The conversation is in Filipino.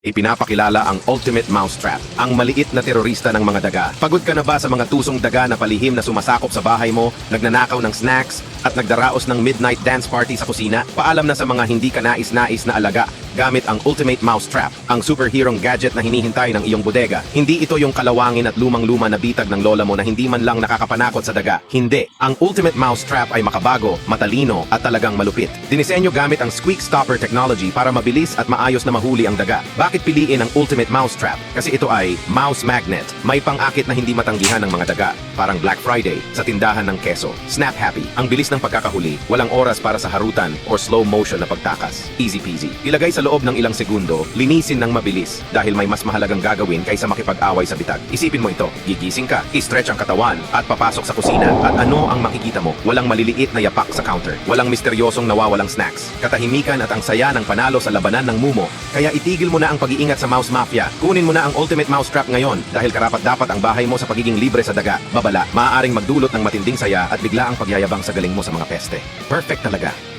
Ipinapakilala ang Ultimate Mousetrap, ang maliit na terorista ng mga daga. Pagod ka na ba sa mga tusong daga na palihim na sumasakop sa bahay mo, nagnanakaw ng snacks, at nagdaraos ng midnight dance party sa kusina? Paalam na sa mga hindi ka nais-nais na alaga gamit ang Ultimate Mousetrap, ang superhero gadget na hinihintay ng iyong bodega. Hindi ito yung kalawangin at lumang-luma na bitag ng lola mo na hindi man lang nakakapanakot sa daga. Hindi. Ang Ultimate Mousetrap ay makabago, matalino, at talagang malupit. Dinisenyo gamit ang Squeak Stopper technology para mabilis at maayos na mahuli ang daga. Bakit piliin ang Ultimate Mousetrap? Kasi ito ay mouse magnet. May pang-akit na hindi matanggihan ng mga daga. Parang Black Friday sa tindahan ng keso. Snap Happy. Ang bilis ng pagkakahuli. Walang oras para sa harutan or slow motion na pagtakas. Easy peasy. Ilagay sa loob ng ilang segundo, linisin ng mabilis dahil may mas mahalagang gagawin kaysa makipag-away sa bitag. Isipin mo ito. Gigising ka, i-stretch ang katawan, at papasok sa kusina. At ano ang makikita mo? Walang maliliit na yapak sa counter. Walang misteryosong nawawalang snacks. Katahimikan at ang saya ng panalo sa labanan ng mumo. Kaya itigil mo na ang pag-iingat sa Mouse Mafia. Kunin mo na ang Ultimate Mousetrap ngayon dahil karapat-dapat ang bahay mo sa pagiging libre sa daga, babala, maaaring magdulot ng matinding saya at bigla ang pagyayabang sa galing mo sa mga peste. Perfect talaga.